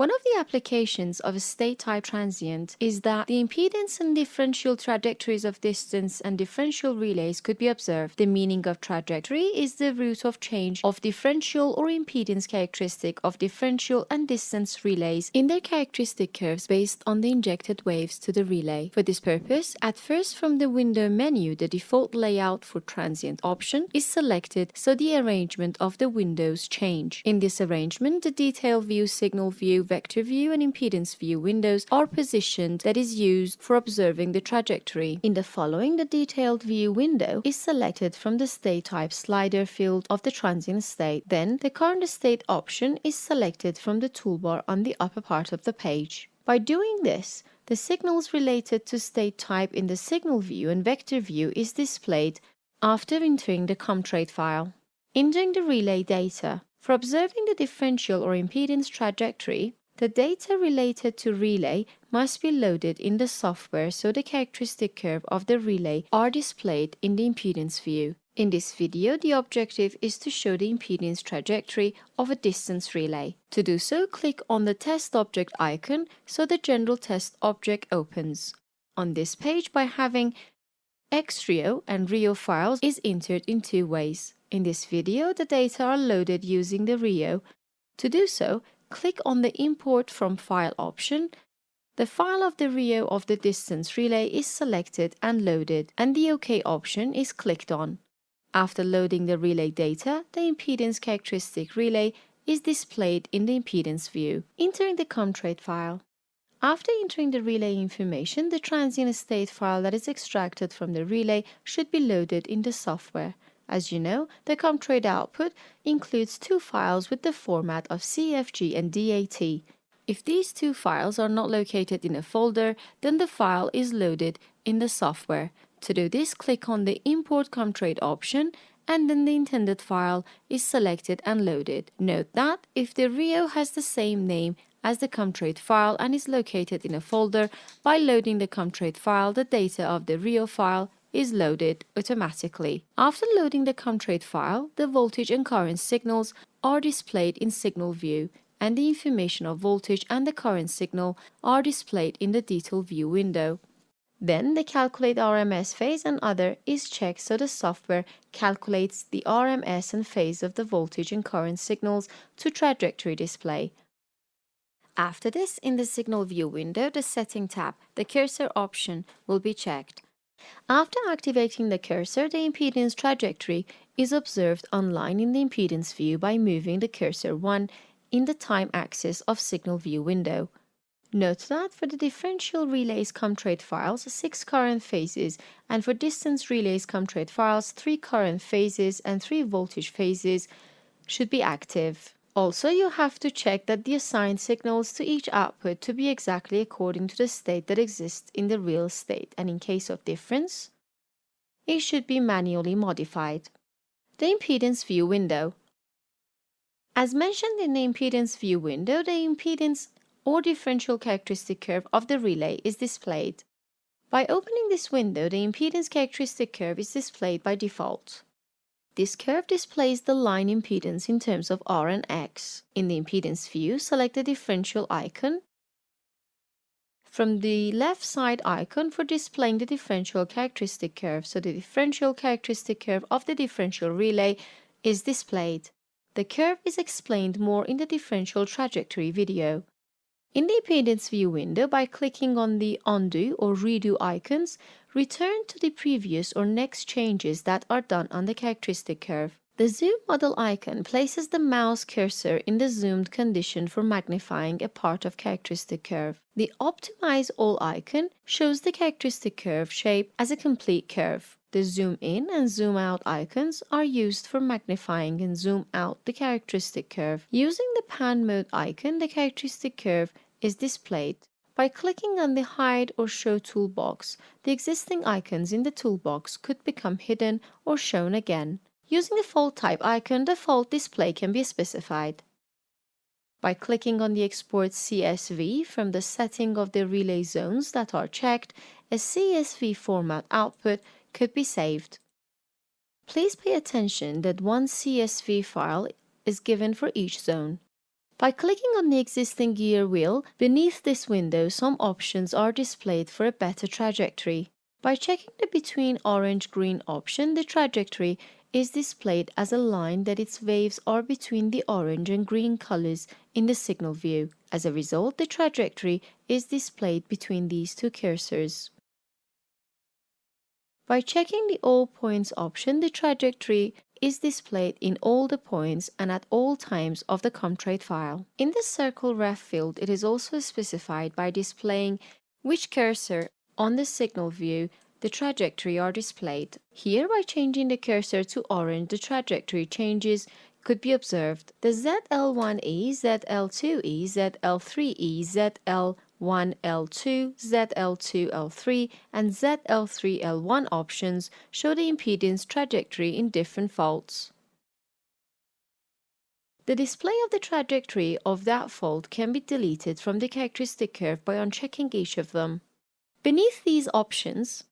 One of the applications of a state-type transient is that the impedance and differential trajectories of distance and differential relays could be observed. The meaning of trajectory is the route of change of differential or impedance characteristic of differential and distance relays in their characteristic curves based on the injected waves to the relay. For this purpose, at first from the window menu, the default layout for transient option is selected so the arrangement of the windows change. In this arrangement, the detail view, signal view, vector view, and impedance view windows are positioned that is used for observing the trajectory. In the following, the detailed view window is selected from the state type slider field of the transient state. Then, the current state option is selected from the toolbar on the upper part of the page. By doing this, the signals related to state type in the signal view and vector view is displayed after entering the ComTrade file. Entering the relay data. For observing the differential or impedance trajectory, the data related to relay must be loaded in the software so the characteristic curve of the relay are displayed in the impedance view. In this video, the objective is to show the impedance trajectory of a distance relay. To do so, click on the test object icon so the general test object opens. On this page, by having XRIO and RIO files is entered in two ways. In this video, the data are loaded using the RIO. To do so, click on the Import from File option. The file of the RIO of the distance relay is selected and loaded, and the OK option is clicked on. After loading the relay data, the impedance characteristic relay is displayed in the impedance view. Entering the ComTrade file. After entering the relay information, the transient state file that is extracted from the relay should be loaded in the software. As you know, the ComTrade output includes two files with the format of CFG and DAT. If these two files are not located in a folder, then the file is loaded in the software. To do this, click on the Import ComTrade option, and then the intended file is selected and loaded. Note that if the RIO has the same name as the ComTrade file and is located in a folder, by loading the ComTrade file, the data of the RIO file is loaded automatically. After loading the ComTrade file, the voltage and current signals are displayed in signal view, and the information of voltage and the current signal are displayed in the detail view window. Then the Calculate RMS phase and other is checked so the software calculates the RMS and phase of the voltage and current signals to trajectory display. After this, in the Signal View window, the Setting tab, the Cursor option will be checked. After activating the cursor, the impedance trajectory is observed online in the impedance view by moving the cursor 1 in the time axis of Signal View window. Note that for the differential relays ComTrade files, 6 current phases, and for distance relays ComTrade files, 3 current phases and 3 voltage phases should be active. Also, you have to check that the assigned signals to each output to be exactly according to the state that exists in the real state, and in case of difference, it should be manually modified. The impedance view window. As mentioned in the impedance view window, the impedance or differential characteristic curve of the relay is displayed. By opening this window, the impedance characteristic curve is displayed by default. This curve displays the line impedance in terms of R and X. In the impedance view, select the differential icon. From the left side icon for displaying the differential characteristic curve, so the differential characteristic curve of the differential relay is displayed. The curve is explained more in the differential trajectory video. In the impedance view window, by clicking on the undo or redo icons, return to the previous or next changes that are done on the characteristic curve. The zoom model icon places the mouse cursor in the zoomed condition for magnifying a part of characteristic curve. The optimize all icon shows the characteristic curve shape as a complete curve. The zoom in and zoom out icons are used for magnifying and zoom out the characteristic curve. Using the pan mode icon, the characteristic curve is displayed. By clicking on the hide or show toolbox, the existing icons in the toolbox could become hidden or shown again. Using the fault type icon, the fault display can be specified. By clicking on the Export CSV from the setting of the relay zones that are checked, a CSV format output could be saved. Please pay attention that one CSV file is given for each zone. By clicking on the existing gear wheel, beneath this window some options are displayed for a better trajectory. By checking the between orange-green option, the trajectory is displayed as a line that its waves are between the orange and green colors in the signal view. As a result, the trajectory is displayed between these two cursors. By checking the All Points option, the trajectory is displayed in all the points and at all times of the ComTrade file. In the circle ref field, it is also specified by displaying which cursor on the signal view the trajectory are displayed. Here, by changing the cursor to orange, the trajectory changes could be observed. The ZL1E, ZL2E, ZL3E, ZL1L2, ZL2L3, and ZL3L1 options show the impedance trajectory in different faults. The display of the trajectory of that fault can be deleted from the characteristic curve by unchecking each of them. Beneath these options,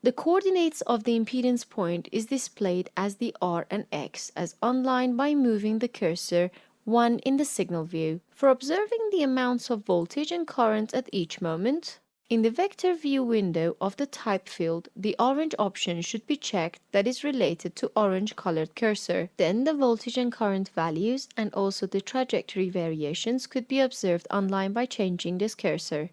the coordinates of the impedance point is displayed as the R and X as online by moving the cursor 1 in the signal view. For observing the amounts of voltage and current at each moment, in the vector view window of the type field, the orange option should be checked that is related to orange colored cursor. Then the voltage and current values and also the trajectory variations could be observed online by changing this cursor.